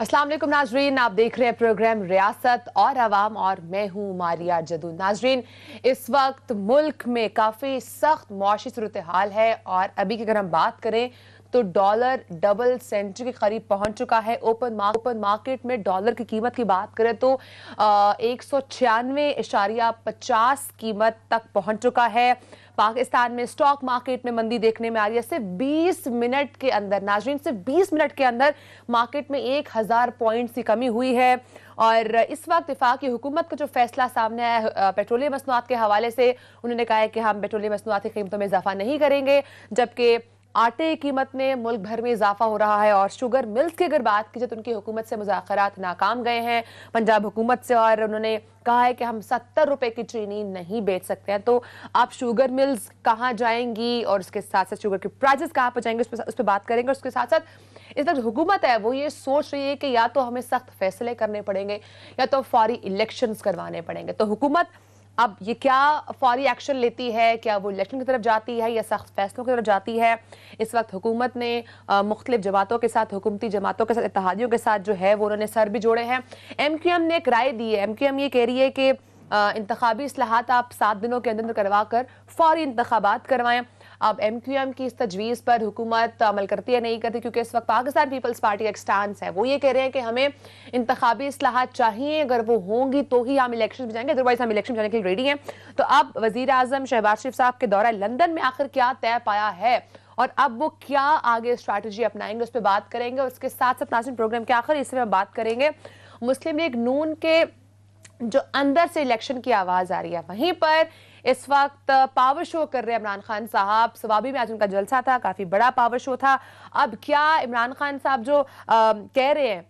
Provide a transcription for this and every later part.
अस्सलाम वालेकुम नाजरीन, आप देख रहे हैं प्रोग्राम रियासत और अवाम और मैं हूं मारिया जदू। नाजरीन, इस वक्त मुल्क में काफ़ी सख्त मुआशी सूरत हाल है और अभी की अगर हम बात करें तो डॉलर डबल सेंचुरी के करीब पहुंच चुका है। ओपन मार्केट में डॉलर की कीमत की बात करें तो 196.50 कीमत तक पहुंच चुका है। पाकिस्तान में स्टॉक मार्केट में मंदी देखने में आ रही है। सिर्फ 20 मिनट के अंदर नाजरीन, सिर्फ 20 मिनट के अंदर मार्केट में 1000 पॉइंट्स की कमी हुई है। और इस वक्त वफाकी हुकूमत का जो फैसला सामने आया है पेट्रोलियम मसनूआत के हवाले से, उन्होंने कहा है कि हम पेट्रोलियम मसनूआत की कीमतों में इजाफा नहीं करेंगे, जबकि आटे की कीमत में मुल्क भर में इजाफा हो रहा है। और शुगर मिल्स की अगर बात की जाए तो उनकी हुकूमत से मुज़ाकरात नाकाम गए हैं, पंजाब हुकूमत से, और उन्होंने कहा है कि हम 70 रुपए की चीनी नहीं बेच सकते हैं। तो आप शुगर मिल्स कहाँ जाएंगी और उसके साथ साथ शुगर के प्राइसेस कहाँ पर जाएंगे, उस पर बात करेंगे। और उसके साथ साथ इस वक्त हुकूमत है वो ये सोच रही है कि या तो हमें सख्त फैसले करने पड़ेंगे या तो फौरी इलेक्शंस करवाने पड़ेंगे। तो हुकूमत अब ये क्या फौरी एक्शन लेती है, क्या वो इलेक्शन की तरफ जाती है या सख्त फैसलों की तरफ जाती है? इस वक्त हुकूमत ने मुख्तलिफ जमातों के साथ, हुकूमती जमातों के साथ, इत्तेहादियों के साथ जो है वो उन्होंने सर भी जोड़े हैं। MQM ने एक राय दी है। MQM ये कह रही है कि इंतखाबी इस्लाहात आप 7 दिनों के अंदर करवा कर फौरी इंतखाबात करवाएं। अब MQM की इस तजवीज़ पर हुकूमत अमल करती है नहीं करती, क्योंकि इस वक्त पाकिस्तान पीपल्स पार्टी का एक स्टांस है, वो ये कह रहे हैं कि हमें इंतखाबी इस्लाहात चाहिए, अगर वो होंगी तो ही हम इलेक्शन में जाएंगे, अदरवाइज हम इलेक्शन जाने के लिए रेडी हैं। तो अब वजीर आजम शहबाज शरीफ साहब के दौरा लंदन में आखिर क्या तय पाया है और अब वो क्या आगे स्ट्रैटेजी अपनाएंगे, उस पर बात करेंगे। और उसके साथ साथ नाज़रीन, प्रोग्राम के आखिर हिस्से में बात करेंगे मुस्लिम लीग नून के जो अंदर से इलेक्शन की आवाज आ रही है, वहीं पर इस वक्त पावर शो कर रहे हैं इमरान खान साहब। सवाबी में आज उनका जलसा था, काफी बड़ा पावर शो था। अब क्या इमरान खान साहब जो कह रहे हैं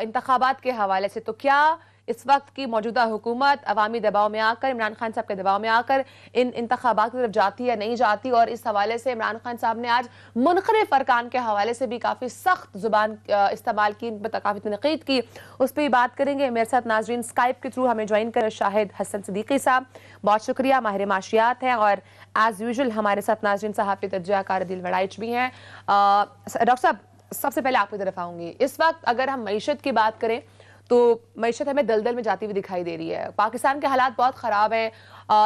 इंतखाबात के हवाले से, तो क्या इस वक्त की मौजूदा हुकूमत अवामी दबाव में आकर, इमरान खान साहब के दबाव में आकर इन इंतखाबात की तरफ जाती है नहीं जाती? और इस हवाले से इमरान खान साहब ने आज मुनखरिफ अरकान के हवाले से भी काफ़ी सख्त जुबान इस्तेमाल की, इन पर काफ़ी तनकीद की, उस पर भी बात करेंगे। मेरे साथ नाजरीन स्काइप के थ्रू हमें ज्वाइन कर शाहिद हसन सिद्दीकी साहब, बहुत शुक्रिया, माहिर माशियात हैं। और एज यूजुअल हमारे साथ नाजरीन सहाफ़ी तजज़ियाकार दिल वड़ाइच भी हैं। डॉक्टर साहब, सबसे पहले आपकी तरफ आऊँगी। इस वक्त अगर हम मईशत की बात करें तो मईशत हमें दलदल में जाती हुई दिखाई दे रही है। पाकिस्तान के हालात बहुत ख़राब हैं,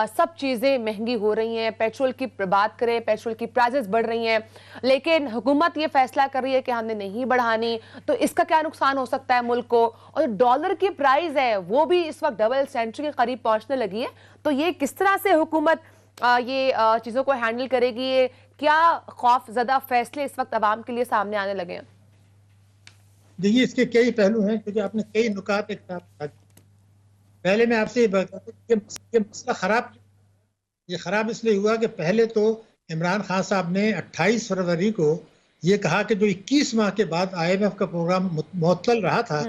सब चीज़ें महंगी हो रही हैं। पेट्रोल की बात करें, पेट्रोल की प्राइसेस बढ़ रही हैं, लेकिन हुकूमत ये फैसला कर रही है कि हमने नहीं बढ़ानी। तो इसका क्या नुकसान हो सकता है मुल्क को? और डॉलर की प्राइस है वो भी इस वक्त डबल सेंचुरी के करीब पहुंचने लगी है। तो ये किस तरह से हुकूमत ये चीज़ों को हैंडल करेगी? ये क्या खौफजदा फैसले इस वक्त आवाम के लिए सामने आने लगे हैं? देखिए, इसके कई पहलू हैं, क्योंकि आपने कई नुकात एक साथ। पहले मैं आपसे ये बताता हूं कि ये मसला खराब, ये खराब इसलिए हुआ कि पहले तो इमरान खान साहब ने 28 फरवरी को ये कहा कि जो 21 माह के बाद IMF का प्रोग्राम मुअत्तल रहा था,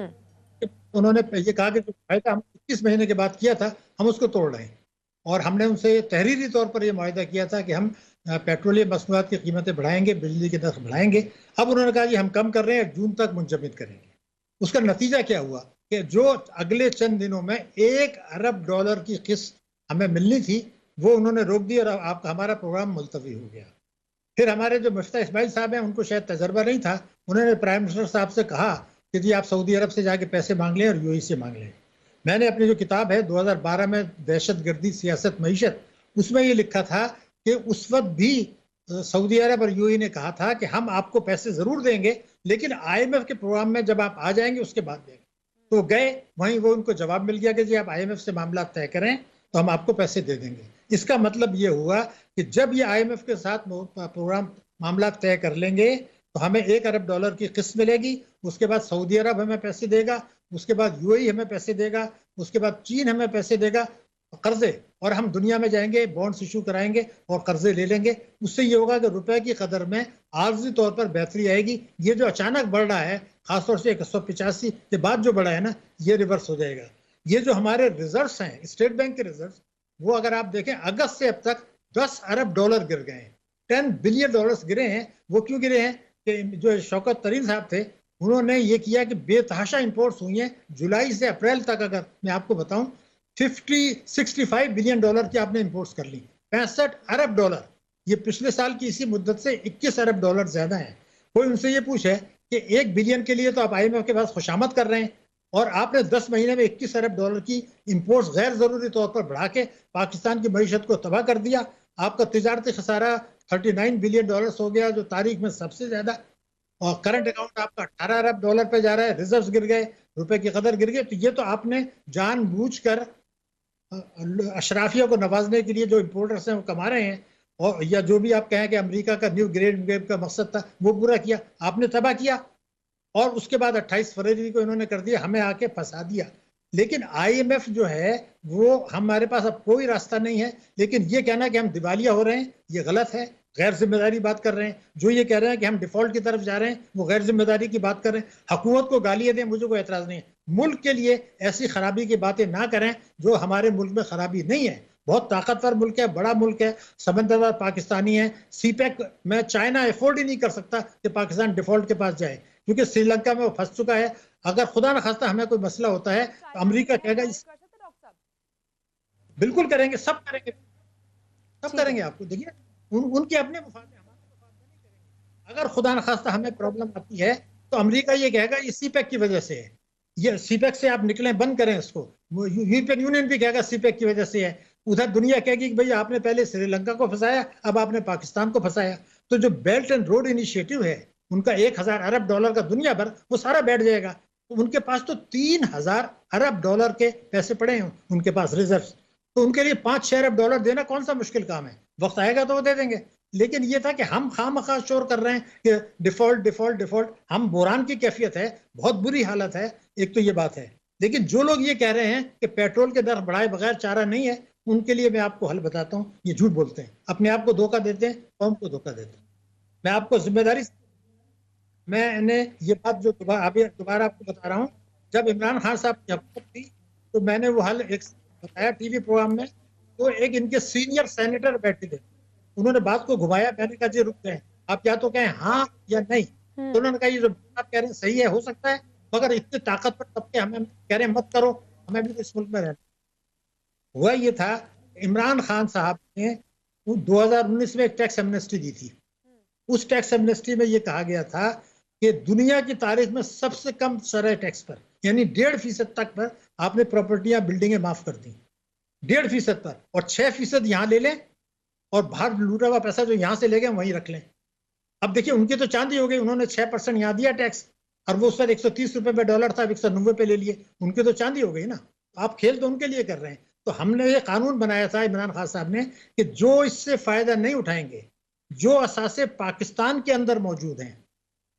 उन्होंने ये कहा कि जो फायदा हम 21 महीने के बाद किया था हम उसको तोड़ रहे हैं। और हमने उनसे तहरीरी तौर पर यह मुआहदा किया था कि हम पेट्रोलियम मसनूआत की कीमतें बढ़ाएंगे, बिजली के नर्ख बढ़ाएंगे। अब उन्होंने कहा कि हम कम कर रहे हैं, जून तक मुंजमद करेंगे। उसका नतीजा क्या हुआ कि जो अगले चंद दिनों में $1 अरब की किस्त हमें मिलनी थी वो उन्होंने रोक दी और आपका हमारा प्रोग्राम मुलतवी हो गया। फिर हमारे जो मुफ्ता इस्माइल साहब हैं, उनको शायद तजर्बा नहीं था, उन्होंने प्राइम मिनिस्टर साहब से कहा कि जी आप सऊदी अरब से जाके पैसे मांग लें और UAE से मांग लें। मैंने अपनी जो किताब है 2012 में दहशतगर्दी सियासत मईशत, उसमें ये लिखा था कि उस वक्त भी सऊदी अरब और UAE ने कहा था कि हम आपको पैसे जरूर देंगे, लेकिन IMF के प्रोग्राम में जब आप आ जाएंगे उसके बाद देंगे। तो गए वहीं, वो उनको जवाब मिल गया कि जी आप IMF से मामला तय करें तो हम आपको पैसे दे देंगे। इसका मतलब ये हुआ कि जब ये IMF के साथ प्रोग्राम मामला तय कर लेंगे तो हमें $1 अरब की किस्त मिलेगी। उसके बाद सऊदी अरब हमें पैसे देगा, उसके बाद UAE हमें पैसे देगा, उसके बाद चीन हमें पैसे देगा, कर्जे, और हम दुनिया में जाएंगे, बॉन्ड्स इशू कराएंगे और कर्जे ले लेंगे। उससे ये होगा कि रुपए की कदर में आर्जी तौर पर बेहतरी आएगी। ये जो अचानक बढ़ रहा है, खासतौर से 185 के बाद जो बढ़ा है ना, ये रिवर्स हो जाएगा। ये जो हमारे रिजर्व्स हैं, स्टेट बैंक के रिजर्व्स, वो अगर आप देखें अगस्त से अब तक $10 अरब गिर गए हैं, $10 बिलियन गिरे हैं। वो क्यों गिरे हैं कि जो शौकत तरीन साहब थे, उन्होंने ये किया कि बेतहाशा इंपोर्ट्स हुई हैं। जुलाई से अप्रैल तक अगर मैं आपको बताऊं 65 बिलियन डॉलर की आपने इंपोर्ट्स कर ली, $65 अरब। ये पिछले साल की इसी मुद्दत से $21 अरब ज्यादा है। कोई उनसे ये पूछे कि 1 बिलियन के लिए तो आप IMF के पास खुशामद कर रहे हैं, और आपने 10 महीने में 21 अरब डॉलर की इंपोर्ट्स गैर जरूरी तौर पर बढ़ा के पाकिस्तान की मईशत को तबाह कर दिया। आपका तिजारती खसारा 39 बिलियन डॉलर हो गया, जो तारीख में सबसे ज्यादा, और करंट अकाउंट आपका 18 अरब डॉलर पे जा रहा है, रिजर्व्स गिर गए, रुपए की कदर गिर गई। तो ये तो आपने जानबूझकर अशराफिया को नवाजने के लिए जो इम्पोर्टर्स हैं वो कमा रहे हैं, और या जो भी आप कहें कि अमेरिका का न्यू ग्रेड वेव का मकसद था वो पूरा किया, आपने तबाह किया। और उसके बाद 28 फरवरी को इन्होंने कर दिया, हमें आके फंसा दिया। लेकिन IMF जो है वो, हमारे पास अब कोई रास्ता नहीं है। लेकिन ये कहना कि हम दिवालिया हो रहे हैं, ये गलत है, गैर जिम्मेदारी बात कर रहे हैं। जो ये कह रहे हैं कि हम डिफॉल्ट की तरफ जा रहे हैं, वो गैर जिम्मेदारी की बात कर रहे हैं। हुकूमत को गालियां दें, मुझे कोई एतराज नहीं है। मुल्क के लिए ऐसी खराबी की बातें ना करें जो हमारे मुल्क में खराबी नहीं है। बहुत ताकतवर मुल्क है, बड़ा मुल्क है, समंदरदार पाकिस्तानी है। CPEC में चाइना अफोर्ड ही नहीं कर सकता कि पाकिस्तान डिफॉल्ट के पास जाए, क्योंकि श्रीलंका में वो फंस चुका है। अगर खुदा न खास्ता हमें कोई मसला होता है तो अमेरिका कहेगा बिल्कुल करेंगे, सब करेंगे, सब करेंगे। आपको देखिए, उनके अपने मुफाद में, हमारे मुफाद में नहीं करेंगे। अगर खुदा न खास्ता हमें प्रॉब्लम आती है तो अमेरिका ये कहेगा ये CPEC की वजह से है, ये CPEC से आप निकलें, बंद करें इसको। यूरोपियन यूनियन भी कहेगा CPEC की वजह से है। उधर दुनिया कहेगी कि भाई आपने पहले श्रीलंका को फंसाया, अब आपने पाकिस्तान को फंसाया। तो जो बेल्ट एंड रोड इनिशिएटिव है, उनका 1000 अरब डॉलर का दुनिया भर, वो सारा बैठ जाएगा। तो उनके पास तो 3000 अरब डॉलर के पैसे पड़े हैं उनके पास रिजर्व। तो उनके लिए 5-6 अरब डॉलर देना कौन सा मुश्किल काम है, वक्त आएगा तो वो दे देंगे। लेकिन ये था कि हम खामखा शोर कर रहे हैं कि डिफॉल्ट डिफॉल्ट डिफॉल्ट, हम बुरान की कैफियत है, बहुत बुरी हालत है। एक तो ये बात है। लेकिन जो लोग ये कह रहे हैं कि पेट्रोल के दर बढ़ाए बगैर चारा नहीं है, उनके लिए मैं आपको हल बताता हूँ। ये झूठ बोलते हैं, अपने आप को धोखा देते हैं, कौम को धोखा देते हैं। मैं आपको जिम्मेदारी, मैंने ये बात जो दोबारा आपको बता रहा हूँ, जब इमरान खान साहब की हुकूमत थी तो मैंने वो हल एक बताया टीवी प्रोग्राम में। तो एक इनके सीनियर सेनेटर बैठे थे, उन्होंने बात को घुमाया। मैंने कहा जी रुक जाए, आप या तो कहें हाँ या नहीं। तो उन्होंने कहा ये जो आप कह रहे हैं सही है, हो सकता है, मगर इतने ताकतवर तबके हमें कह रहे हैं मत करो, हमें भी तो इस मुल्क में रहना। हुआ ये था, इमरान खान साहब ने 2019 में एक टैक्स एमनेस्टी दी थी। उस टैक्स एमनेस्टी में ये कहा गया था कि दुनिया की तारीख में सबसे कम शरह टैक्स पर, यानी 1.5% तक पर आपने प्रॉपर्टियां, बिल्डिंगें माफ कर दी, 1.5% पर, और 6% यहाँ ले लें, और बाहर लूटा हुआ पैसा जो यहाँ से ले गए वहीं रख लें। अब देखिए, उनकी तो चांदी हो गई, उन्होंने 6% यहाँ दिया टैक्स, और वो सर 130 रुपए पे डॉलर था, 190 पे ले लिए, उनकी तो चांदी हो गई ना। आप खेल तो उनके लिए कर रहे हैं। तो हमने ये कानून बनाया था इमरान खान साहब ने कि जो इससे फायदा नहीं उठाएंगे, जो असासे पाकिस्तान के अंदर मौजूद हैं,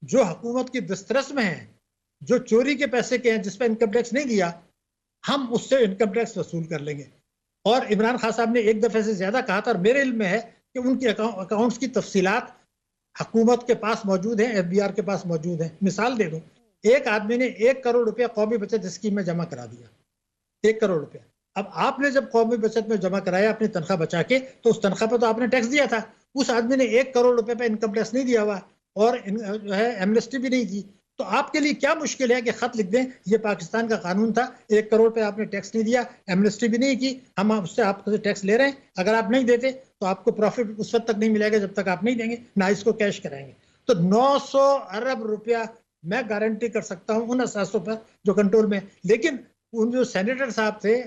जो हुकूमत की दस्तरस में हैं, जो चोरी के पैसे के हैं, जिस पर इनकम टैक्स नहीं दिया, हम उससे इनकम टैक्स वसूल कर लेंगे। और इमरान खान साहब ने एक दफे से ज्यादा कहा था, और मेरे इल्म में है कि उनके अकाउंट्स की तफसीलात हुकूमत के पास मौजूद है, FBR के पास मौजूद है। मिसाल दे दूं, एक आदमी ने 1 करोड़ रुपया कौमी बचत स्कीम में जमा करा दिया, 1 करोड़ रुपया। अब आपने जब कौमी बचत में जमा कराया अपनी तनख्वाह बचा के, तो उस तनख्वाह पर तो आपने टैक्स दिया था। उस आदमी ने 1 करोड़ रुपए पे इनकम टैक्स नहीं दिया हुआ, और जो है एमनेस्टी भी नहीं दी। तो आपके लिए क्या मुश्किल है कि खत लिख दें, ये पाकिस्तान का कानून था, 1 करोड़ पे आपने टैक्स नहीं दिया, एमनेस्टी भी नहीं की, हम उससे आपसे टैक्स ले रहे हैं। अगर आप नहीं देते तो आपको प्रॉफिट उस वक्त तक नहीं मिलेगा जब तक आप नहीं देंगे, ना इसको कैश कराएंगे। तो 900 अरब रुपया मैं गारंटी कर सकता हूं उन असासों पर जो कंट्रोल में। लेकिन उन जो सेनेटर साहब थे,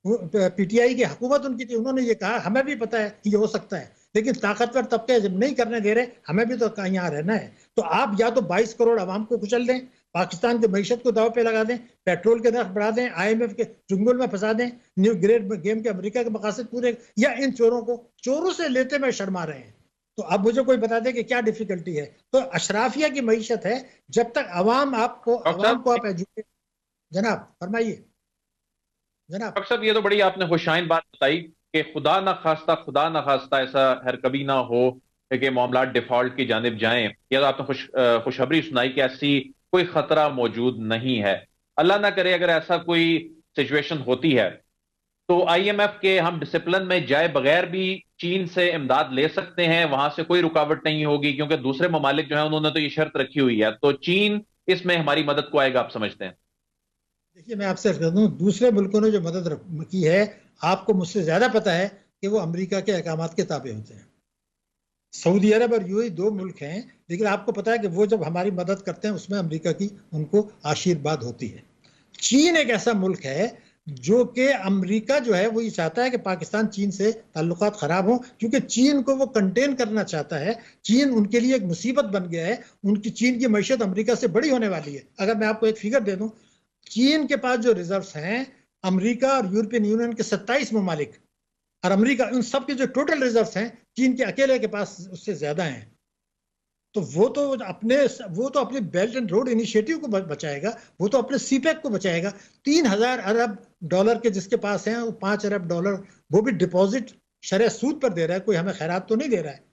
PTI की हुकूमत उनकी थी, उन्होंने ये कहा हमें भी पता है कि ये हो सकता है, लेकिन ताकतवर तबके जब नहीं करने दे रहे, हमें भी तो यहाँ रहना है। तो आप या तो 22 करोड़ आवाम को कुचल दें, पाकिस्तान की मईशत को दाव पे लगा दें, पेट्रोल के दर बढ़ा दें, IMF के चुंगल में फंसा दें, न्यू ग्रेड गेम के अमेरिका के मकासद पूरे, या इन चोरों को, चोरों से लेते में शर्मा रहे हैं। तो अब मुझे कोई बता दे कि क्या डिफिकल्टी है। तो अशराफिया की मईशत है, जब तक आवाम को आप एजुकेट। जनाब फरमाइए जनाब। डॉक्टर साहब, ये तो बड़ी आपने खुशाइन बात बताई कि खुदा ना खास्ता ऐसा हर कभी ना हो कि मामलात डिफॉल्ट की जानिब जाएं। या तो आपने खुशखबरी सुनाई कि ऐसी कोई खतरा मौजूद नहीं है। अल्लाह ना करे अगर ऐसा कोई सिचुएशन होती है तो IMF के हम डिसिप्लिन में जाए बगैर भी चीन से इमदाद ले सकते हैं, वहां से कोई रुकावट नहीं होगी, क्योंकि दूसरे ममालिक जो है उन्होंने तो ये शर्त रखी हुई है। तो चीन इसमें हमारी मदद को आएगा, आप समझते हैं? देखिए, मैं आपसे कह दूं, दूसरे मुल्कों ने जो मदद की है, आपको मुझसे ज्यादा पता है कि वो अमेरिका के अहकामात के ताबे होते हैं। सऊदी अरब और यूएई दो मुल्क हैं, लेकिन आपको पता है कि वो जब हमारी मदद करते हैं उसमें अमेरिका की उनको आशीर्वाद होती है। चीन एक ऐसा मुल्क है जो कि अमेरिका जो है वो ये चाहता है कि पाकिस्तान चीन से ताल्लुकात खराब हो, क्योंकि चीन को वो कंटेन करना चाहता है। चीन उनके लिए एक मुसीबत बन गया है। उनकी चीन की मैशत अमेरिका से बड़ी होने वाली है। अगर मैं आपको एक फिगर दे दूं, चीन के पास जो रिजर्व्स हैं, अमेरिका और यूरोपियन यूनियन के 27 ममालिक और अमेरिका, उन सब के जो टोटल रिजर्व्स हैं चीन के अकेले के पास उससे ज्यादा हैं। तो वो तो अपने बेल्ट एंड रोड इनिशिएटिव को बचाएगा, वो तो अपने सीपैक को बचाएगा। 3,000 अरब डॉलर के जिसके पास हैं, वो 5 अरब डॉलर वो भी डिपॉजिट शरह सूद पर दे रहा है, कोई हमें खैरात तो नहीं दे रहा है।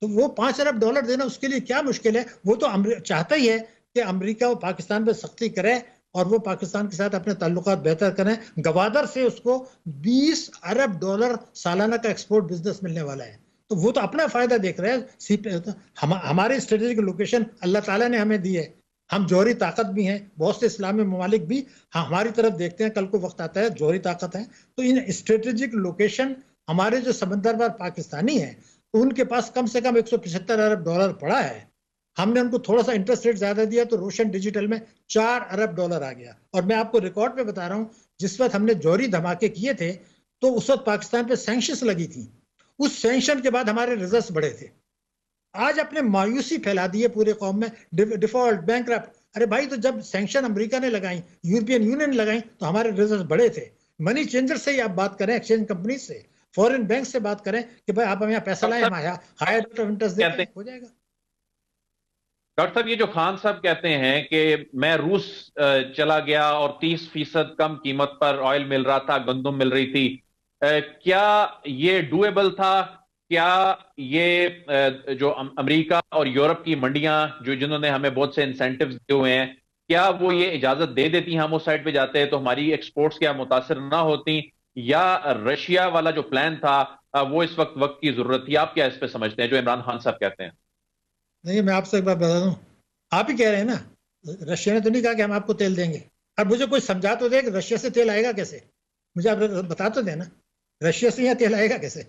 तो वो 5 अरब डॉलर देना उसके लिए क्या मुश्किल है। वो तो चाहता ही है कि अमेरिका और पाकिस्तान पर सख्ती करे और वो पाकिस्तान के साथ अपने ताल्लुकात बेहतर करें। गवादर से उसको 20 अरब डॉलर सालाना का एक्सपोर्ट बिजनेस मिलने वाला है। तो वो तो अपना फायदा देख रहे हैं। हमारे स्ट्रेटेजिक लोकेशन अल्लाह ताला ने हमें दी है। हम जौहरी ताकत भी हैं, बहुत से इस्लामी ममालिक भी हमारी तरफ देखते हैं। कल को वक्त आता है, जौहरी ताकत है। तो इन स्ट्रेटेजिक लोकेशन हमारे जो समंदरबार पाकिस्तानी हैं, उनके पास कम से कम 175 अरब डॉलर पड़ा है। हमने उनको थोड़ा सा इंटरेस्ट रेट ज्यादा दिया तो रोशन डिजिटल में 4 अरब डॉलर आ गया। और मैं आपको रिकॉर्ड पे बता रहा हूं, जिस वक्त हमने जौहरी धमाके किए थे तो उस वक्त पाकिस्तान पे सैंक्शंस लगी थी। उस सैंक्शन के बाद हमारे रिजल्ट्स बढ़े थे। आज अपने मायूसी फैला दी है पूरे कौम में, डिफॉल्ट, बैंकरप्ट। अरे भाई, तो जब सैंक्शन अमेरिका ने लगाई, यूरोपियन यूनियन ने लगाई, तो हमारे रिजल्ट्स बढ़े थे। मनी चेंजर से ही आप बात करें, एक्सचेंज कंपनी से, फॉरेन बैंक से बात करें कि भाई आप हम यहाँ पैसा लाए, हम हायर रेट ऑफ इंटरेस्ट देते हैं, हो जाएगा। डॉक्टर साहब, ये जो खान साहब कहते हैं कि मैं रूस चला गया और 30% कम कीमत पर ऑयल मिल रहा था, गंदम मिल रही थी, क्या ये डूएबल था? क्या ये जो अमेरिका और यूरोप की मंडियां जो जिन्होंने हमें बहुत से इंसेंटिव्स दिए हुए हैं, क्या वो ये इजाजत दे देती? हम उस साइड पे जाते हैं तो हमारी एक्सपोर्ट्स क्या मुतासर ना होती? या रशिया वाला जो प्लान था वो इस वक्त की जरूरत थी? आप क्या इस पे समझते हैं जो इमरान खान साहब कहते हैं? नहीं, मैं आपसे एक बात बता दूं, आप ही कह रहे हैं ना, रशिया ने तो नहीं कहा कि हम आपको तेल देंगे। अब मुझे कोई समझा तो दे कि रशिया से तेल आएगा कैसे, मुझे आप बता तो देना, रशिया से यहाँ तेल आएगा कैसे?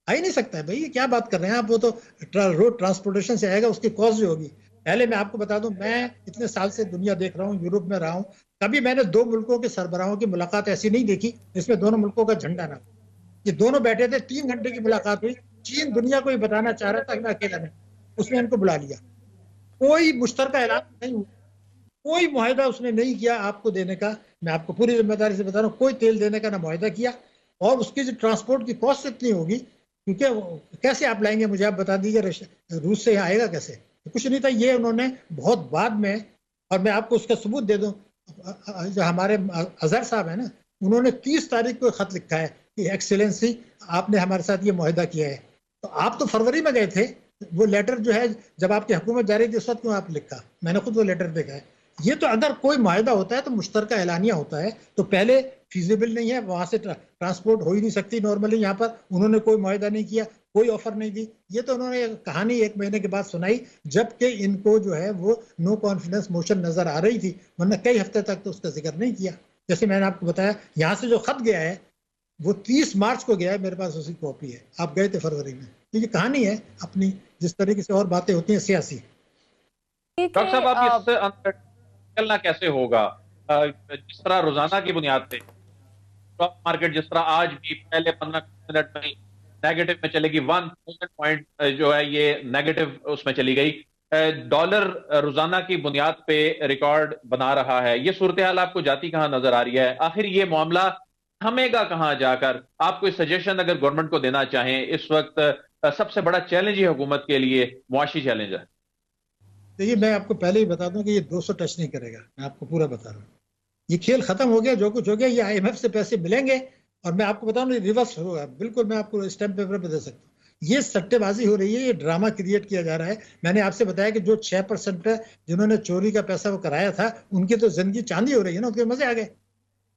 आ ही नहीं सकता है भाई, ये क्या बात कर रहे हैं आप। वो तो रोड ट्रांसपोर्टेशन से आएगा, उसकी कॉस्ट जो होगी। पहले मैं आपको बता दूं, मैं इतने साल से दुनिया देख रहा हूँ, यूरोप में रहा हूँ, कभी मैंने दो मुल्कों के सरबराहों की मुलाकात ऐसी नहीं देखी जिसमें दोनों मुल्कों का झंडा ना हो। ये दोनों बैठे थे, 3 घंटे की मुलाकात हुई। चीन दुनिया को ये बताना चाह रहा था कि मैं अकेला नहीं, उसने इनको बुला लिया। कोई मुश्तरका ऐलान नहीं हुआ, कोई मुआहिदा उसने नहीं किया आपको देने का। मैं आपको पूरी जिम्मेदारी से बता रहा हूँ, कोई तेल देने का ना मुआहिदा किया। और उसकी जो ट्रांसपोर्ट की कॉस्ट इतनी होगी, क्योंकि कैसे आप लाएंगे, मुझे आप बता दीजिए, रूस से यहाँ आएगा कैसे? कुछ नहीं था। ये उन्होंने बहुत बाद में, और मैं आपको उसका सबूत दे दूं, जो हमारे अजहर साहब है ना, उन्होंने 30 तारीख को खत लिखा है कि एक्सीलेंसी आपने हमारे साथ ये मुआहिदा किया है। तो आप तो फरवरी में गए थे, वो लेटर जो है जब आपकी हुकूमत जारी थी उस वक्त क्यों आप लिखा? मैंने खुद वो लेटर देखा है। ये तो अगर कोई मुआहिदा होता है तो मुश्तरका एलानिया होता है, तो पहले फीजिबल नहीं है, वहां से ट्रांसपोर्ट हो ही नहीं सकती नॉर्मली। यहाँ पर उन्होंने कोई मुआहिदा नहीं किया, कोई ऑफर नहीं दी। ये तो उन्होंने कहानी 1 महीने के बाद सुनाई, जबकि इनको जो है वो नो कॉन्फिडेंस मोशन नजर आ रही थी, वरना कई हफ्ते तक तो उसका जिक्र नहीं किया। जैसे मैंने आपको बताया, यहाँ से जो खत गया है वो 30 मार्च को गया है, मेरे पास उसकी कॉपी है। आप गए थे फरवरी में। तो ये कहानी है अपनी, जिस तरीके से और बातें होती हैं सियासी। डॉक्टर साहब, आप इससे अंदर निकलना कैसे होगा? जिस तरह रोजाना की बुनियाद पे स्टॉक मार्केट जिस तरह आज भी पहले 15 मिनट में नेगेटिव में चलेगी, 1000 पॉइंट जो है ये नेगेटिव उसमें चली गई। डॉलर रोजाना की बुनियाद पे रिकॉर्ड बना रहा है। ये सूरत हाल आपको जाती कहां नजर आ रही है? आखिर ये मामला थमेगा कहां जाकर? आप कोई सजेशन अगर गवर्नमेंट को देना चाहें, इस वक्त सबसे बड़ा चैलेंज ही हुकूमत के लिए मुआशी चैलेंज है। देखिए, मैं आपको पहले ही बता दूं कि ये 200 टच नहीं करेगा। मैं आपको पूरा बता रहा हूँ, ये खेल खत्म हो गया। जो कुछ हो गया, ये IMF से पैसे मिलेंगे और मैं आपको बताऊं रिवर्स होगा बिल्कुल। मैं आपको स्टैम्प पेपर पे दे सकता हूँ। ये सट्टेबाजी हो रही है, ये ड्रामा क्रिएट किया जा रहा है। मैंने आपसे बताया कि जो 6% पे जिन्होंने चोरी का पैसा वो कराया था, उनकी तो जिंदगी चांदी हो रही है ना, उनके मजे आ गए।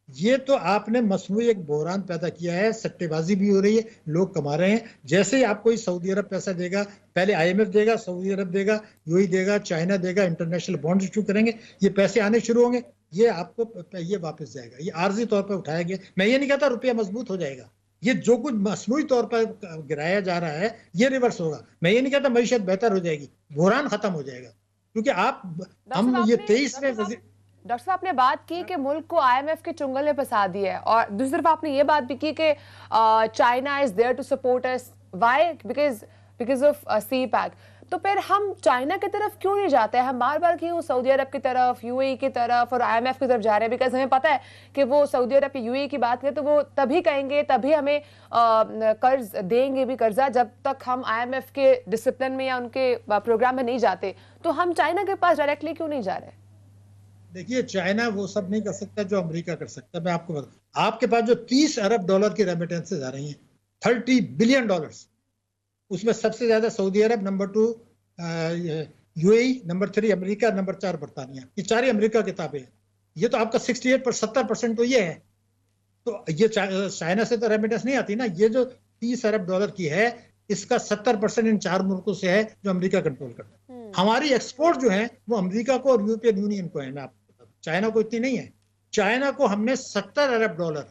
ये तो आपने मसनूई एक बहरान पैदा किया है, सट्टेबाजी भी हो रही है, लोग कमा रहे हैं। जैसे ही आपको सऊदी अरब पैसा देगा, पहले IMF देगा, सऊदी अरब देगा, यूएई देगा, चाइना देगा, इंटरनेशनल बॉन्ड इशू करेंगे, ये पैसे आने शुरू होंगे, ये आपको ये वापस जाएगा। ये आर्जी तौर पर उठाया गया। मैं ये नहीं कहता रुपया मजबूत हो जाएगा, ये जो कुछ मसनूई तौर पर गिराया जा रहा है ये रिवर्स होगा। मैं ये नहीं कहता मईशत बेहतर हो जाएगी, बुहरान खत्म हो जाएगा, क्योंकि हम ये 23वें डॉक्टर साहब आपने बात की कि मुल्क को आईएमएफ के चुंगल में फंसा दिया है, और दूसरी तरफ आपने ये बात भी की कि China is there to support us, why? Because of CPEC. तो फिर हम चाइना की तरफ क्यों नहीं जाते हैं? हम बार बार क्यों सऊदी अरब की तरफ, यूएई की तरफ और आईएमएफ की तरफ जा रहे हैं? बिकॉज हमें पता है कि वो सऊदी अरब या यूएई की बात करें तो वो तभी कहेंगे, तभी हमें कर्ज देंगे भी कर्जा, जब तक हम आईएमएफ के डिसिप्लिन में या उनके प्रोग्राम में नहीं जाते। तो हम चाइना के पास डायरेक्टली क्यों नहीं जा रहे? देखिए, चाइना वो सब नहीं कर सकता जो अमेरिका कर सकता है। मैं आपको बताऊं, आपके पास जो 30 अरब डॉलर की रेमिटेंसेज आ रही हैं, 30 बिलियन डॉलर्स, उसमें सबसे ज्यादा सऊदी अरब, number 2 UAE, number 3 America, number 4 बरतानिया। ये चार ही अमेरिका की ताबे हैं। ये तो आपका 68 पर 70% तो ये है। तो ये चाइना से तो रेमिटेंस नहीं आती ना। ये जो 30 अरब डॉलर की है, इसका 70% इन चार मुल्कों से है जो अमेरिका कंट्रोल करता है। हमारी एक्सपोर्ट जो है वो अमेरिका को और यूरोपियन यूनियन को है। मैं आपको बता दूं, चाइना को इतनी नहीं है। चाइना को हमने 70 अरब डॉलर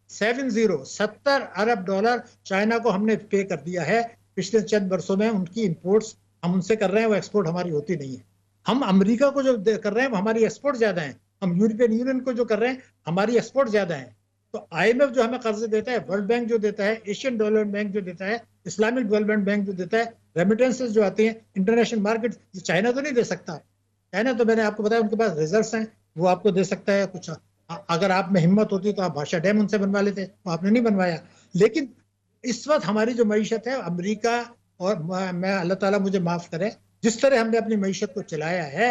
70 अरब डॉलर चाइना को हमने पे कर दिया है पिछले चंद वर्षों में। उनकी इंपोर्ट्स हम उनसे कर रहे हैं, वो एक्सपोर्ट हमारी होती नहीं है। हम अमेरिका को जो कर रहे हैं वो हमारी एक्सपोर्ट ज्यादा है। हम यूरोपियन यूनियन को जो कर रहे हैं हमारी एक्सपोर्ट ज्यादा है। तो आईएमएफ जो हमें कर्ज देता है, वर्ल्ड बैंक जो देता है, एशियन डेवलपमेंट बैंक जो देता है, इस्लामिक डेवलपमेंट बैंक जो देता है, रेमिटेंसेस जो आती हैं इंटरनेशनल मार्केट, ये चाइना तो नहीं दे सकता। चाइना तो मैंने आपको बताया उनके पास रिजर्व्स हैं, वो आपको दे सकता है कुछ। अगर आप में हिम्मत होती तो आप भाषा डैम उनसे बनवा लेते, तो आपने नहीं बनवाया। लेकिन इस वक्त हमारी जो मईशत है, अमेरिका और मैं, अल्लाह ताला मुझे माफ करे, जिस तरह हमने अपनी मईशत को चलाया है।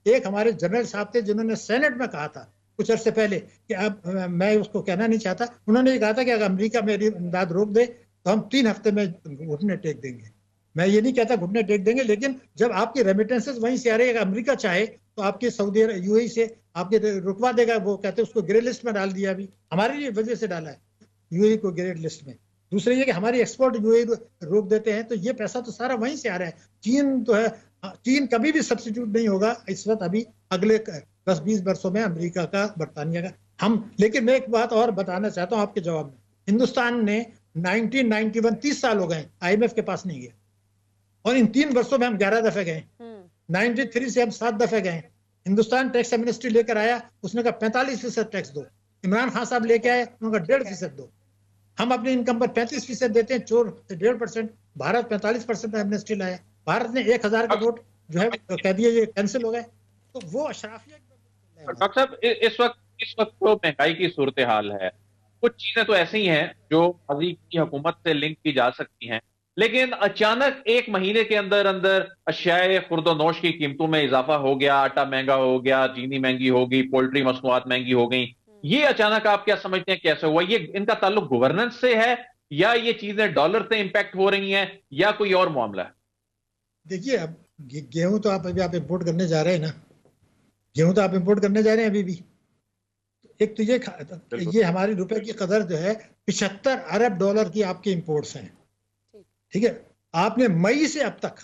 एक हमारे जनरल साहब थे जिन्होंने सेनेट में कहा था कुछ अर्से पहले कि अब मैं उसको कहना नहीं चाहता, उन्होंने ये कहा था कि अगर अमेरिका मेरी इमदाद रोक दे तो हम 3 हफ्ते में घुटने टेक देंगे। मैं ये नहीं कहता घुटने टेक देंगे, लेकिन जब आपकी रेमिटेंसेस वहीं से आ रही है, अगर अमेरिका चाहे तो आपके सऊदी यूएई से आपके रुकवा देगा। वो कहते हैं उसको ग्रे लिस्ट में डाल दिया, अभी हमारी वजह से डाला है यूएई को ग्रे लिस्ट में। दूसरे ये कि हमारी एक्सपोर्ट यूएई रोक देते हैं, तो ये पैसा तो सारा वहीं से आ रहा है। चीन तो है, चीन कभी भी सब्सिट्यूट नहीं होगा इस वक्त, अभी अगले 10-20 वर्षों में अमेरिका का, बरतानिया का। हम, लेकिन मैं एक बात और बताना चाहता हूँ आपके जवाब में। हिंदुस्तान ने 1991 30 साल हो गए आईएमएफ के पास नहीं गया, और इन 3 वर्षों में हम 11 दफे गए। 93 से हम 7 दफे गए। हिंदुस्तान टैक्स एमनेस्टी लेकर आया, उसने कहा 45% टैक्स दो। इमरान खान साहब लेके आए, उन्होंने कहा 1.5% दो। हम अपनी इनकम पर 35% देते हैं, चोर 1.5%। भारत 45% एमनेस्टी लाया। भारत ने 1000 का नोट जो है कह दिया ये कैंसिल हो गए। तो वो अशराफिया। डॉक्टर साहब, इस वक्त तो महंगाई की सूरत हाल है, कुछ चीजें तो ऐसी हैं जो अभी की हुकूमत से लिंक की जा सकती हैं, लेकिन अचानक एक महीने के अंदर अंदर अशियाए खुर्दोनोश की कीमतों में इजाफा हो गया, आटा महंगा हो गया, चीनी महंगी हो गई, पोल्ट्री मसनूआत महंगी हो गई। ये अचानक आप क्या समझते हैं कैसे हुआ? ये इनका ताल्लुक गवर्नेंस से है, या ये चीजें डॉलर से इंपैक्ट हो रही हैं, या कोई और मामला है? देखिए, अब गेहूं तो आप इंपोर्ट करने जा रहे हैं ना, गेहूं तो आप इंपोर्ट करने जा रहे हैं अभी भी। एक तो ये हमारी रुपए की कदर जो है 75 अरब डॉलर की आपकी इंपोर्ट्स हैं, ठीक है। आपने मई से अब तक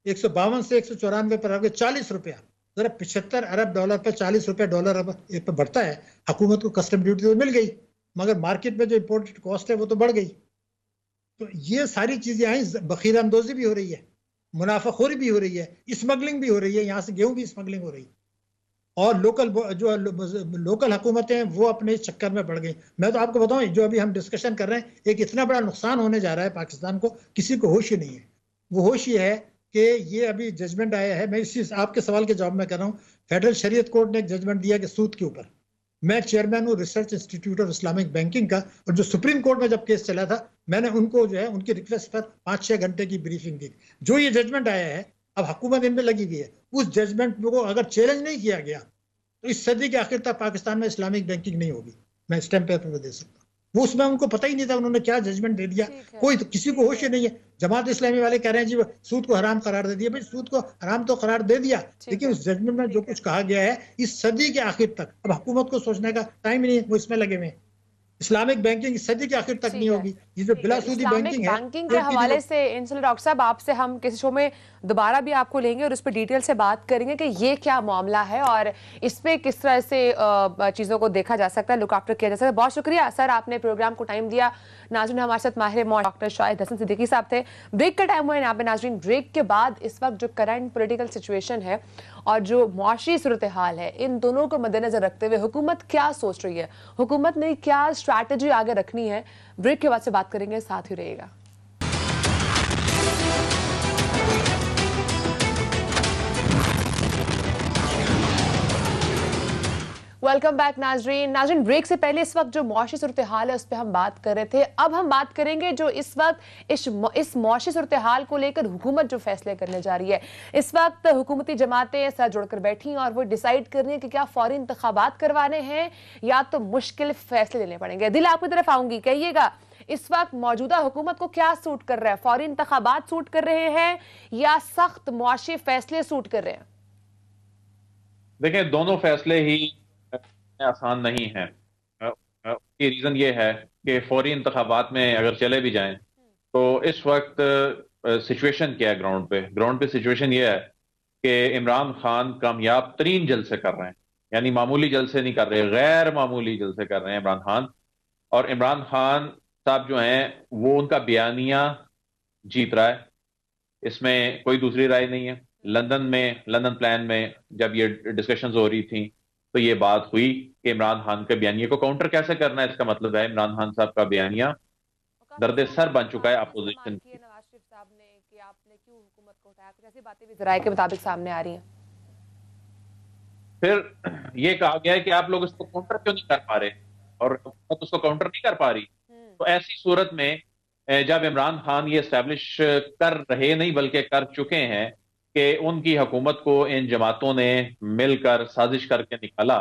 152 से 194 पर आपके 40 रुपया, जरा 75 अरब डॉलर पर 40 रुपया डॉलर अब पे बढ़ता है। हुकूमत को कस्टम ड्यूटी तो मिल गई, मगर मार्केट में जो इम्पोर्टेड कॉस्ट है वो तो बढ़ गई। तो ये सारी चीजें आई, बखीर अंदोजी भी हो रही है, मुनाफाखोरी भी हो रही है, स्मगलिंग भी हो रही है, यहाँ से गेहूं भी स्मगलिंग हो रही है, और लोकल हुकूमतें वो अपने चक्कर में पड़ गई। मैं तो आपको बताऊं, जो अभी हम डिस्कशन कर रहे हैं, एक इतना बड़ा नुकसान होने जा रहा है पाकिस्तान को, किसी को होश ही नहीं है। वो होश ये है कि ये अभी जजमेंट आया है, मैं इसी आपके सवाल के जवाब में कर रहा हूँ। फेडरल शरीयत कोर्ट ने एक जजमेंट दिया कि सूद के ऊपर। मैं चेयरमैन हूँ research institute of Islamic banking का, और जो सुप्रीम कोर्ट में जब केस चला था, मैंने उनको जो है उनकी रिक्वेस्ट पर 5-6 घंटे की ब्रीफिंग दी। जो ये जजमेंट आया है, अब हुकूमत इनमें लगी हुई है। उस जजमेंट को अगर चैलेंज नहीं किया गया तो इस सदी के आखिर तक पाकिस्तान में इस्लामिक बैंकिंग नहीं होगी। मैं स्टैम्प पेपर में दे सकता हूँ। वो उसमें उनको पता ही नहीं था उन्होंने क्या जजमेंट दे दिया। कोई तो, किसी को होश ही नहीं है। जमात इस्लामी वाले कह रहे हैं जी सूद को हराम करार दे दिया। भाई, सूद को हराम तो करार दे दिया, लेकिन उस जजमेंट में जो कुछ कहा गया है, इस सदी के आखिर तक अब हुकूमत को सोचने का टाइम ही नहीं, वो इसमें लगे हुए। इस्लामिक बैंकिंग सदी के आखिर तक ठीक नहीं है। होगी। ये जो बिलासूदी इस्लामिक बैंकिंग है, बैंकिंग के 20 हवाले से इंस्पेक्टर डॉक्टर साहब आपसे हम किसी शो में दोबारा भी आपको लेंगे और उस पर डिटेल से बात करेंगे कि ये क्या मामला है और इस पे किस तरह से चीज़ों को देखा जा सकता है, लुक आफ्टर किया जा सकता है। बहुत शुक्रिया सर, आपने प्रोग्राम को टाइम दिया। नाज़रीन, हमारे साथ माहिर मौत डॉक्टर शाहिद हसन सिद्दीकी साहब थे। ब्रेक का टाइम हुआ है यहाँ पे नाज़रीन। ब्रेक के बाद इस वक्त जो करंट पॉलिटिकल सिचुएशन है और जो मुआशी सूरत हाल है, इन दोनों को मद्देनजर रखते हुए हुकूमत क्या सोच रही है, हुकूमत ने क्या स्ट्रैटेजी आगे रखनी है, ब्रेक के बाद से बात करेंगे। साथ ही रहिएगा। वेलकम बैक नाजरीन, ब्रेक से पहले इस वक्त जो मुआशी सूरत हाल है उस पर हम बात कर रहे थे। अब हम बात करेंगे जो इस वक्त इस मुआशी सूरत हाल को लेकर हुकूमत जो फैसले करने जा रही है। इस वक्त हुकूमती जमातें साथ जुड़कर बैठी हैं और वो डिसाइड कर रही हैं कि क्या फौरी इंतखाबात करवाने हैं या तो मुश्किल फैसले लेने पड़ेंगे। दिल आपकी तरफ आऊंगी, कहिएगा इस वक्त मौजूदा हुकूमत को क्या सूट कर रहा है, फौरी इंतखाबात सूट कर रहे हैं या सख्त मुआशी फैसले सूट कर रहे हैं? देखें, दोनों फैसले ही आसान नहीं है। उसकी रीजन ये है कि फौरी इंतखाबात में अगर चले भी जाएं तो इस वक्त सिचुएशन क्या है ग्राउंड पे सिचुएशन ये है कि इमरान खान कामयाब तरीन जलसे कर रहे हैं, यानी मामूली जलसे नहीं कर रहे, गैर मामूली जलसे कर रहे हैं इमरान खान। और इमरान खान साहब जो हैं वो उनका बयानिया जीत रहा है, इसमें कोई दूसरी राय नहीं है। लंदन प्लान में जब ये डिस्कशंस हो रही थी तो ये बात हुई कि इमरान खान के बयानिए को काउंटर कैसे करना है। इसका मतलब है इमरान खान साहब का बयानिया दर्द सर बन चुका है अपोजिशन की। नवाज शरीफ साहब ने कि आपने क्यों हुकूमत को उठाया, कुछ ऐसी बातें भी जराये के मुताबिक सामने आ रही हैं। फिर ये कहा गया है कि आप लोग इसको काउंटर क्यों नहीं कर पा रहे और हुकूमत उसको काउंटर नहीं कर पा रही। तो ऐसी सूरत में जब इमरान खान ये एस्टेब्लिश कर रहे नहीं बल्कि कर चुके हैं कि उनकी हुकूमत को इन जमातों ने मिलकर साजिश करके निकाला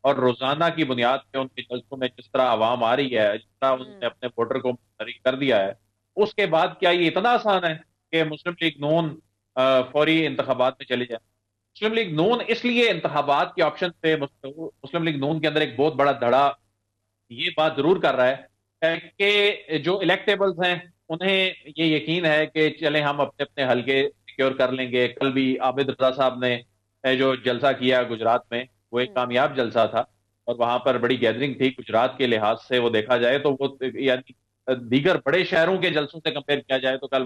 और रोजाना की बुनियाद पे उनके जलसों में जिस तरह आवाम आ रही है, जिस तरह उन्होंने अपने वोटर को मुनतरी कर दिया है, उसके बाद क्या ये इतना आसान है कि मुस्लिम लीग नून फौरी इंतखाबात में चली जाए? मुस्लिम लीग नून इसलिए इंतखाबात के ऑप्शन पे मुस्लिम लीग नून के अंदर एक बहुत बड़ा धड़ा ये बात जरूर कर रहा है कि जो इलेक्टेबल्स हैं उन्हें ये यकीन है कि चले हम अपने अपने हलके सिक्योर कर लेंगे। कल भी आबिद रजा साहब ने जो जलसा किया गुजरात में वो एक कामयाब जलसा था और वहां पर बड़ी गैदरिंग थी। गुजरात के लिहाज से वो देखा जाए तो वो यानी दीगर बड़े शहरों के जलसों से कंपेयर किया जाए तो कल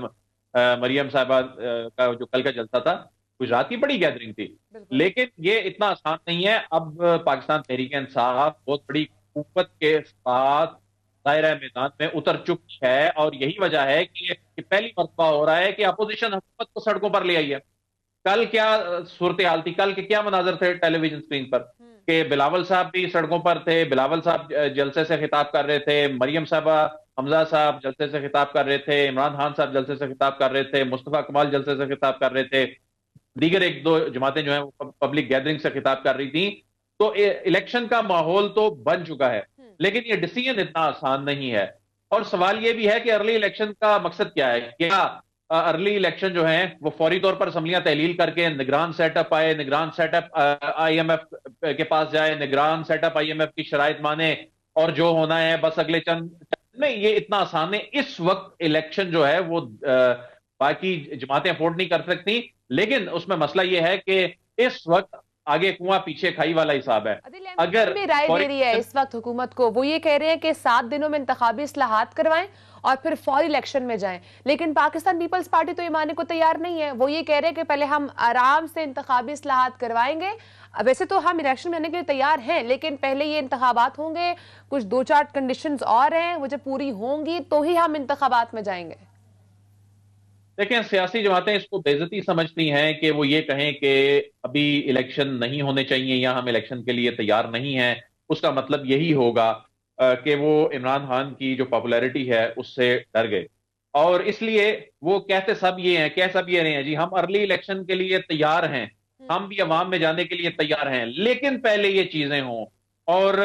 मरियम साहबा का जो कल का जलसा था गुजरात की बड़ी गैदरिंग थी। लेकिन ये इतना आसान नहीं है। अब पाकिस्तान तहरीक इंसाफ बहुत बड़ी कुव्वत के साथ दायरा मैदान में उतर चुकी है और यही वजह है कि पहली मरतबा हो रहा है कि अपोजिशन हुकूमत को सड़कों पर ले आई है। कल क्या सूरत हाल थी, कल के क्या मनाजर थे टेलीविजन स्क्रीन पर कि बिलावल साहब भी सड़कों पर थे, बिलावल साहब जलसे से खिताब कर रहे थे, मरियम साहबा हमजा साहब जलसे से खिताब कर रहे थे, इमरान खान साहब जलसे से खिताब कर रहे थे, मुस्तफा कमाल जलसे से खिताब कर रहे थे, दीगर एक दो जमातें जो है वो पब्लिक गैदरिंग से खिताब कर रही थी। तो इलेक्शन का माहौल तो बन चुका है लेकिन ये डिसीजन इतना आसान नहीं है। और सवाल ये भी है कि अर्ली इलेक्शन का मकसद क्या है? क्या अर्ली इलेक्शन जो है वो फौरी तौर पर असम्बलियां तहलील करके निगरान सेटअप आए, निगरान सेटअप IMF के पास जाए, निगरान सेटअप IMF की शराइत माने और जो होना है बस अगले चंद में? ये इतना आसान है। इस वक्त इलेक्शन जो है वो बाकी जमातें अफोर्ड नहीं कर सकती, लेकिन उसमें मसला ये है कि इस वक्त आगे कुआं पीछे खाई वाला हिसाब है। अगर भी राय दे रही है इस वक्त हुकूमत को, वो ये कह रहे हैं कि 7 दिनों में इंतखाबी इस्लाहात करवाएं और फिर फौरी इलेक्शन में जाएं, लेकिन पाकिस्तान पीपल्स पार्टी तो ये मानने को तैयार नहीं है। वो ये कह रहे हैं कि पहले हम आराम से इंतखाबी इस्लाहात करवाएंगे। वैसे तो हम इलेक्शन में आने के लिए तैयार हैं, लेकिन पहले ये इंतखाबात होंगे, कुछ 2-4 कंडीशंस और हैं, वो जब पूरी होंगी तो ही हम इंतखाबात में जाएंगे। देखें, सियासी जमातें इसको बेइज्जती समझती हैं कि वो ये कहें कि अभी इलेक्शन नहीं होने चाहिए या हम इलेक्शन के लिए तैयार नहीं हैं। उसका मतलब यही होगा कि वो इमरान खान की जो पॉपुलैरिटी है उससे डर गए और इसलिए वो कहते सब ये हैं, कह सब ये रहे हैं जी हम अर्ली इलेक्शन के लिए तैयार हैं, हम भी अवाम में जाने के लिए तैयार हैं, लेकिन पहले ये चीजें हों। और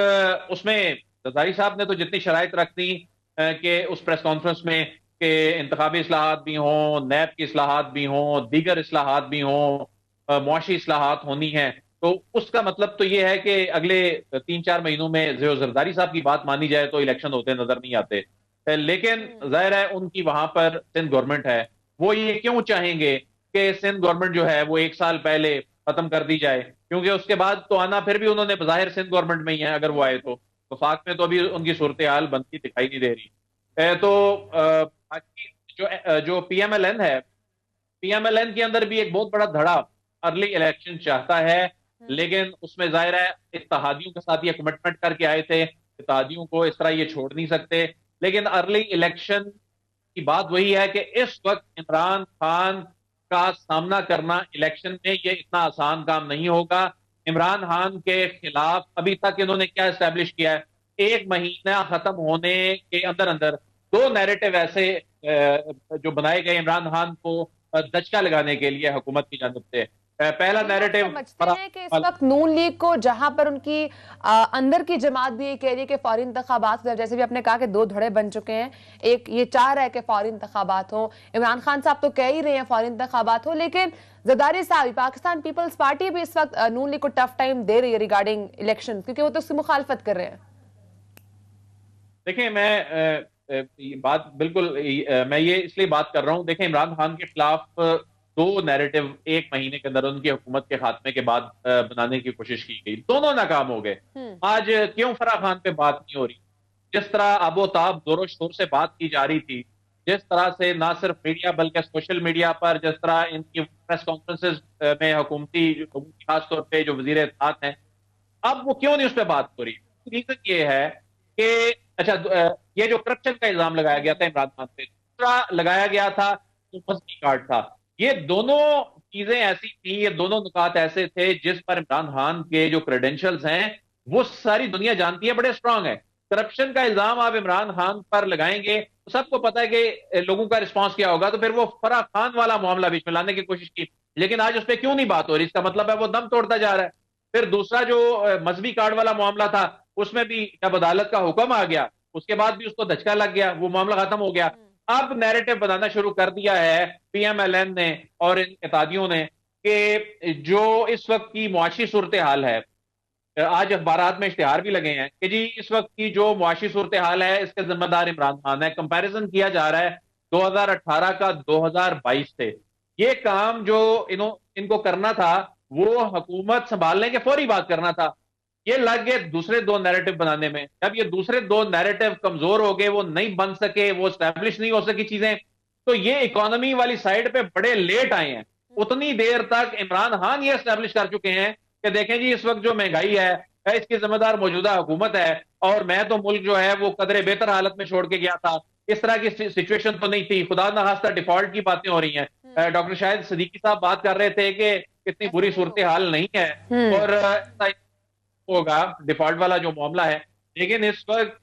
उसमें जरदारी साहब ने तो जितनी शराइत रख दी कि उस प्रेस कॉन्फ्रेंस में कि इंतखाबी इस्लाहात भी हों, नैब की इस्लाहात भी हों, दीगर इस्लाहात भी हों, मुआशी इस्लाहात होनी है, तो उसका मतलब तो ये है कि अगले 3-4 महीनों में जो जरदारी साहब की बात मानी जाए तो इलेक्शन होते नजर नहीं आते। लेकिन जाहिर है उनकी वहां पर सिंध गवर्नमेंट है, वो ये क्यों चाहेंगे कि सिंध गवर्नमेंट जो है वो 1 साल पहले खत्म कर दी जाए, क्योंकि उसके बाद तो आना फिर भी उन्होंने बाहिर सिंध गवर्नमेंट में ही है अगर वो आए तो वफाक में तो अभी उनकी सूरत हाल बनती दिखाई नहीं दे रही। तो बाकी जो पीएमएलएन है, पीएमएलएन के अंदर भी एक बहुत बड़ा धड़ा अर्ली इलेक्शन चाहता है, लेकिन उसमें जाहिर है इत्तेहादियों के साथ ये कमिटमेंट करके आए थे, इत्तेहादियों को इस तरह ये छोड़ नहीं सकते। लेकिन अर्ली इलेक्शन की बात वही है कि इस वक्त इमरान खान का सामना करना इलेक्शन में ये इतना आसान काम नहीं होगा। इमरान खान के खिलाफ अभी तक इन्होंने क्या एस्टेब्लिश किया है, 1 महीना खत्म होने के अंदर अंदर 2 नैरेटिव ऐसे जो बनाए गए इमरान खान को दचका लगाने के लिए हुकूमत की जानिब से। पहला नैरेटिव समझते हैं कि इस वक्त नून लीग को, जहां पर उनकी अंदर की जमात भी ये कह रही है कि फौरी इंतखाबात, जैसे भी आपने कहा कि 2 धड़े बन चुके हैं, एक ये चाह रहा है कि फौरी इंतखाबात हो, इमरान खान साहब तो कह ही रहे हैं फौरी इंतखाबात हो, लेकिन जरदारी साहब, पाकिस्तान पीपल्स पार्टी भी इस वक्त नून लीग को टफ टाइम दे रही है रिगार्डिंग इलेक्शन, क्योंकि वो तो उसकी मुखालफत कर रहे हैं। देखिए मैं ये बात बिल्कुल मैं ये इसलिए बात कर रहा हूं, देखें इमरान खान के खिलाफ 2 नैरेटिव 1 महीने के अंदर उनकी हुकूमत के खात्मे के बाद बनाने की कोशिश की गई, दोनों नाकाम हो गए। आज क्यों फराह खान पे बात नहीं हो रही? जिस तरह आबोताब जोरों शोर से बात की जा रही थी, जिस तरह से ना सिर्फ मीडिया बल्कि सोशल मीडिया पर जिस तरह इनकी प्रेस कॉन्फ्रेंसेज में हुकूमती खासतौर पर जो वजीर इत्तेहाद हैं, अब वो क्यों नहीं उस पर बात हो रही? रीजन ये है कि अच्छा ये जो करप्शन का इल्जाम लगाया गया था इमरान खान पे, दूसरा लगाया गया था जो फर्जी कार्ड था, ये दोनों चीजें ऐसी थी, ये दोनों नुकात ऐसे थे जिस पर इमरान खान के जो क्रेडेंशियल्स हैं वो सारी दुनिया जानती है, बड़े स्ट्रांग है। करप्शन का इल्जाम आप इमरान खान पर लगाएंगे तो सबको पता है कि लोगों का रिस्पांस क्या होगा, तो फिर वो फराह खान वाला मामला बीच में लाने की कोशिश की, लेकिन आज उस पर क्यों नहीं बात हो रही? इसका मतलब है वो दम तोड़ता जा रहा है। फिर दूसरा जो मजहबी कार्ड वाला मामला था, उसमें भी जब अदालत का हुक्म आ गया उसके बाद भी उसको धचका लग गया, वो मामला खत्म हो गया। अब नैरेटिव बनाना शुरू कर दिया है पीएमएलएन ने और इन इत्तेहादियों ने कि जो इस वक्त की मुआशी सूरत हाल है, आज अखबारात में इश्तिहार भी लगे हैं कि जी इस वक्त की जो मुआशी सूरत हाल है इसके जिम्मेदार इमरान खान है। कंपैरिजन किया जा रहा है 2018 का 2022 से। ये काम जो इनको करना था वो हुकूमत संभालने के फौरी बात करना था, ये लग गए दूसरे 2 नैरेटिव बनाने में। जब ये दूसरे 2 नैरेटिव कमजोर हो गए, वो नहीं बन सके, वो स्टैब्लिश नहीं हो सकी चीजें, तो ये इकोनॉमी वाली साइड पे बड़े लेट आए हैं। उतनी देर तक इमरान खान ये स्टैब्लिश कर चुके हैं कि देखें जी इस वक्त जो महंगाई है इसकी जिम्मेदार मौजूदा हुकूमत है, और मैं तो मुल्क जो है वो कदरे बेहतर हालत में छोड़ के गया था, इस तरह की सिचुएशन तो नहीं थी, खुदा न खास्ता डिफॉल्ट की बातें हो रही हैं। डॉक्टर शाहिद सदीकी साहब बात कर रहे थे कि इतनी बुरी सूरत हाल नहीं है और होगा डिफॉल्ट वाला जो मामला है, लेकिन इस वक्त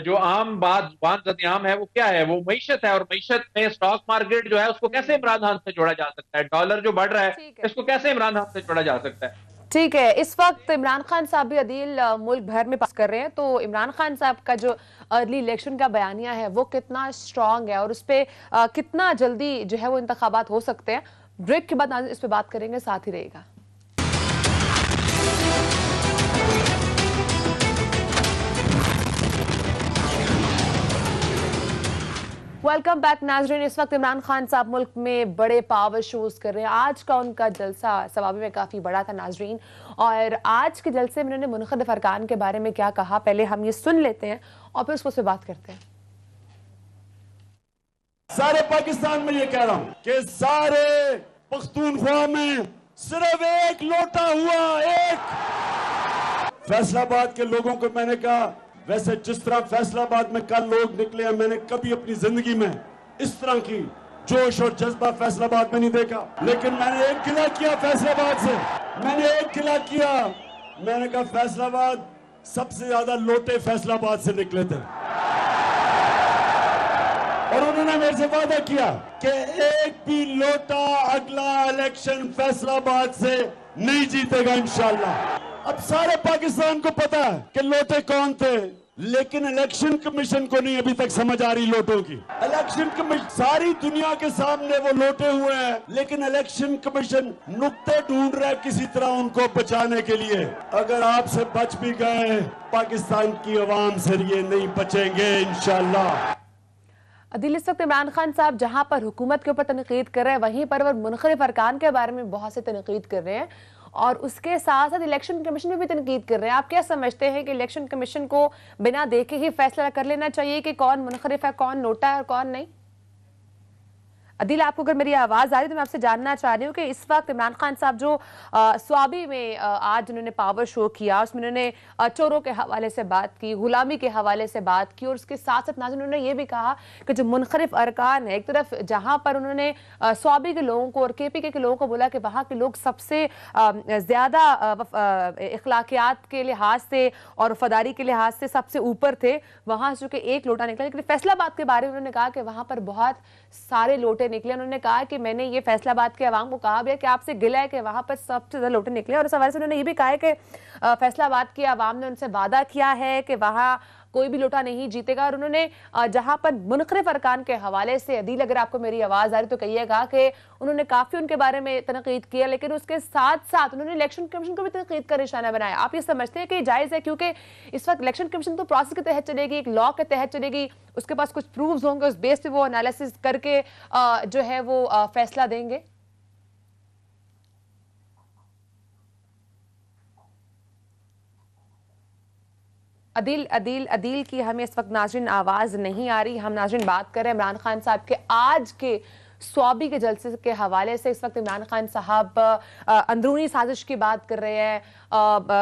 जो आम बात जुबान आम है वो क्या है? वो मईशत है, और मईशत में स्टॉक मार्केट जो है उसको कैसे इमरान खान से जोड़ा जा सकता है? डॉलर जो बढ़ रहा है इसको कैसे इमरान खान से जोड़ा जा सकता है? ठीक है, इस वक्त इमरान खान साहब भी अदील मुल्क भर में पास कर रहे हैं, तो इमरान खान साहब का जो अर्ली इलेक्शन का बयानिया है वो कितना स्ट्रांग है और उस पर कितना जल्दी जो है वो इंतखाबात हो सकते हैं, ब्रेक के बाद इस पर बात करेंगे, साथ ही रहेगा। वेलकम बैक नाज़रीन। इस वक्त इमरान खान साहब मुल्क में बड़े पावर शोज कर रहे हैं। आज का उनका जलसा सवाबी में काफ़ी बड़ा था नाज़रीन, और आज के जलसे में उन्होंने मुनखद अरकान के बारे में क्या कहा, पहले हम ये सुन लेते हैं और फिर उससे बात करते हैं। सारे पाकिस्तान में ये कह रहा हूं कि सारे पख्तूनख्वा में सिर्फ एक लौटा हुआ, एक फैसलाबाद के लोगों को मैंने कहा, वैसे जिस तरह फैसलाबाद में कल लोग निकले हैं, मैंने कभी अपनी जिंदगी में इस तरह की जोश और जज्बा फैसलाबाद में नहीं देखा। लेकिन मैंने एक गिला किया फैसलाबाद से, मैंने एक गिला किया, मैंने कहा फैसलाबाद सबसे ज्यादा लोटे फैसलाबाद से निकले थे, और उन्होंने मेरे से वादा किया कि एक भी लोटा अगला इलेक्शन फैसलाबाद से नहीं जीतेगा इंशाल्लाह। अब सारे पाकिस्तान को पता है कि लोटे कौन थे, लेकिन इलेक्शन कमीशन को नहीं अभी तक समझ आ रही लोटों की। इलेक्शन कमीशन सारी दुनिया के सामने वो लोटे हुए हैं, लेकिन इलेक्शन कमीशन नुक्ते ढूंढ रहा है किसी तरह उनको बचाने के लिए। अगर आपसे बच भी गए, पाकिस्तान की आवाम से ये नहीं बचेंगे इंशाल्लाह। अदील, इस वक्त इमरान खान साहब जहां पर हुकूमत के ऊपर तनकीद कर रहे हैं, वहीं पर वो मुनखरिफ अरकान के बारे में बहुत से तनकीद कर रहे हैं और उसके साथ साथ इलेक्शन कमीशन में भी तनकीद कर रहे हैं। आप क्या समझते हैं कि इलेक्शन कमीशन को बिना देखे ही फैसला कर लेना चाहिए कि कौन मुनखरिफ है, कौन नोटा है और कौन नहीं? अदील, आपको अगर मेरी आवाज आ रही है तो मैं आपसे जानना चाह रही हूँ कि इस वक्त इमरान खान साहब जो स्वाबी में आज उन्होंने पावर शो किया, उसमें उन्होंने चोरों के हवाले से बात की, गुलामी के हवाले से बात की और उसके साथ साथ नाज़रीन उन्होंने ये भी कहा कि जो मुनखरिफ अरकान है, एक तरफ जहां पर उन्होंने स्वाबी के लोगों को और केपीके के लोगों को बोला कि वहां के लोग सबसे ज्यादा इखलाकियात के लिहाज से और वफादारी के लिहाज से सबसे ऊपर थे, वहां चूंकि एक लोटा निकला। लेकिन फैसलाबाद के बारे में उन्होंने कहा कि वहां पर बहुत सारे लोटे निकले। उन्होंने कहा कि मैंने ये फैसलाबाद के अवाम को कहा भी है कि आपसे गिला है कि वहां पर सबसे ज्यादा लोटे निकले और इस हवाले से उन्होंने ये भी कहा है कि फैसलाबाद के अवाम ने उनसे वादा किया है कि वहां कोई भी लोटा नहीं जीतेगा। और उन्होंने जहां पर मुनखरिफ अरकान के हवाले से, अदील अगर आपको मेरी आवाज आ रही तो कहिएगा कि उन्होंने काफी उनके बारे में तनकीद किया, लेकिन उसके साथ साथ उन्होंने इलेक्शन कमीशन को भी तनकीद का निशाना बनाया। आप ये समझते हैं कि जायज है? क्योंकि इस वक्त इलेक्शन कमीशन तो प्रोसेस के तहत चलेगी, एक लॉ के तहत चलेगी, उसके पास कुछ प्रूफ्स होंगे, उस बेस पे वो एनालिसिस करके जो है वो फैसला देंगे। अदील अदील अदील की हमें इस वक्त नाज़रीन आवाज़ नहीं आ रही। हम नाज़रीन बात कर रहे हैं इमरान खान साहब के आज के स्वाबी के जलसे के हवाले से। इस वक्त इमरान खान साहब अंदरूनी साजिश की बात कर रहे हैं,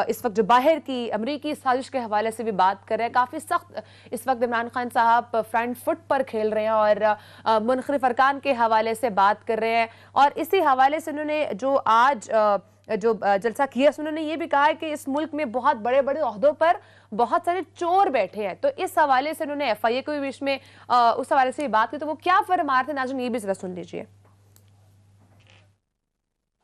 इस वक्त जो बाहर की अमरीकी साजिश के हवाले से भी बात कर रहे हैं। काफ़ी सख्त इस वक्त इमरान खान साहब फ्रंट फुट पर खेल रहे हैं और मुनखरिफ अरकान के हवाले से बात कर रहे हैं। और इसी हवाले से उन्होंने जो आज जो जलसा किया, उन्होंने ये भी कहा है कि इस मुल्क में बहुत बड़े बड़े ओहदों पर बहुत सारे चोर बैठे हैं। तो इस हवाले से उन्होंने FIA को भी बीच में उस हवाले से बात की, तो वो क्या फरमा रहे थे नाज़रीन ये भी जरा सुन लीजिए।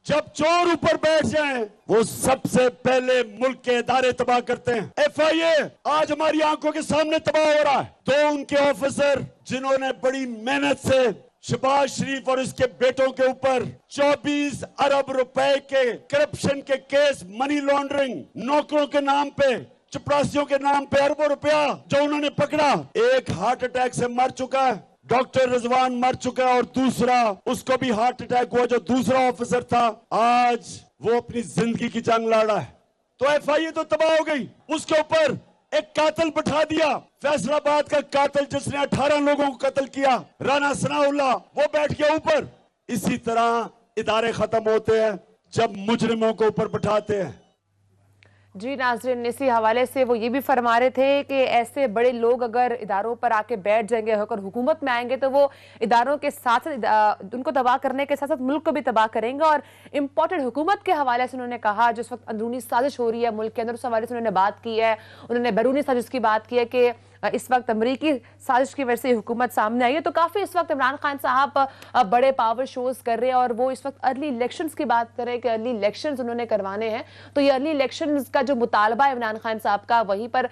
जब चोर ऊपर बैठ जाएं, वो सबसे पहले मुल्क के इदारे तबाह करते हैं। FIA आज हमारी आंखों के सामने तबाह हो रहा है। तो उनके ऑफिसर जिन्होंने बड़ी मेहनत से शहबाज शरीफ और उसके बेटों के ऊपर 24 अरब रुपए के करप्शन के केस, मनी लॉन्ड्रिंग, नौकरों के नाम पे, चपरासियों के नाम पे अरबों रुपया जो उन्होंने पकड़ा, एक हार्ट अटैक से मर चुका है, डॉक्टर रिजवान मर चुका है और दूसरा उसको भी हार्ट अटैक हुआ जो दूसरा ऑफिसर था। आज वो अपनी जिंदगी की जंग लड़ रहा है। तो FIA तो तबाह हो गई। उसके ऊपर एक कातिल बैठा दिया, फैसलाबाद का कातिल जिसने 18 लोगों को कत्ल किया, राना सनाउल्लाह, वो बैठ गया ऊपर। इसी तरह इदारे खत्म होते हैं जब मुजरिमों को ऊपर बैठाते हैं। जी नाज़रीन, इसी हवाले से वो ये भी फरमा रहे थे कि ऐसे बड़े लोग अगर इदारों पर आके बैठ जाएंगे, होकर हुकूमत में आएंगे, तो वो इदारों के साथ साथ उनको तबाह करने के साथ साथ मुल्क को भी तबाह करेंगे। और इम्पोर्टेड हुकूमत के हवाले से उन्होंने कहा जिस वक्त अंदरूनी साजिश हो रही है मुल्क के अंदर, उस हवाले से उन्होंने बात की है। उन्होंने बैरूनी साजिश की बात की है कि इस वक्त अमरीकी साजिश की वजह से हुकूमत सामने आई है। तो काफ़ी इस वक्त इमरान खान साहब बड़े पावर शोज कर रहे हैं और वो इस वक्त अर्ली इलेक्शंस की बात कर रहे हैं कि अर्ली इलेक्शंस उन्होंने करवाने हैं। तो ये अर्ली इलेक्शंस का जो मुतालबा है इमरान खान साहब का, वहीं पर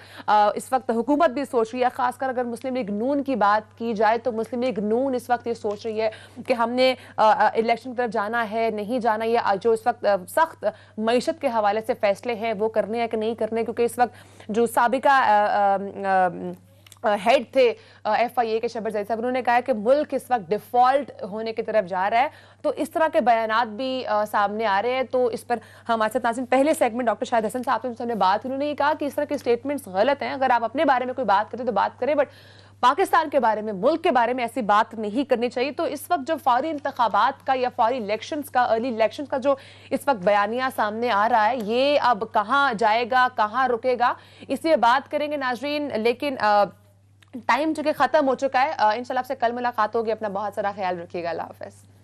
इस वक्त हुकूमत भी सोच रही है। खासकर अगर मुस्लिम लीग नून की बात की जाए तो मुस्लिम लीग नून इस वक्त ये सोच रही है कि हमने इलेक्शन की तरफ जाना है, नहीं जाना, ये जो इस वक्त सख्त मईशत के हवाले से फैसले हैं वो करने हैं कि नहीं करने। क्योंकि इस वक्त जो साबिका हेड थे FIA के शहबाज साहब, उन्होंने कहा कि मुल्क इस वक्त डिफॉल्ट होने की तरफ जा रहा है। तो इस तरह के बयानात भी सामने आ रहे हैं। तो इस पर हमारे साथ नाज़रीन पहले सेगमेंट डॉक्टर शाहिद हसन साहब से बात, उन्होंने ये कहा कि इस तरह के स्टेटमेंट्स गलत हैं। अगर आप अपने बारे में कोई बात करें तो बात करें, बट पाकिस्तान के बारे में, मुल्क के बारे में ऐसी बात नहीं करनी चाहिए। तो इस वक्त जो फौरी इंतखाबात का या फौरी इलेक्शंस का, अर्ली इलेक्शंस का जो इस वक्त बयानिया सामने आ रहा है, ये अब कहाँ जाएगा, कहाँ रुकेगा, इसलिए बात करेंगे नाज़रीन। लेकिन टाइम जो कि खत्म हो चुका है। इंशाल्लाह आपसे कल मुलाकात होगी। अपना बहुत सारा ख्याल रखिएगा। अल्लाह हाफ़िज़।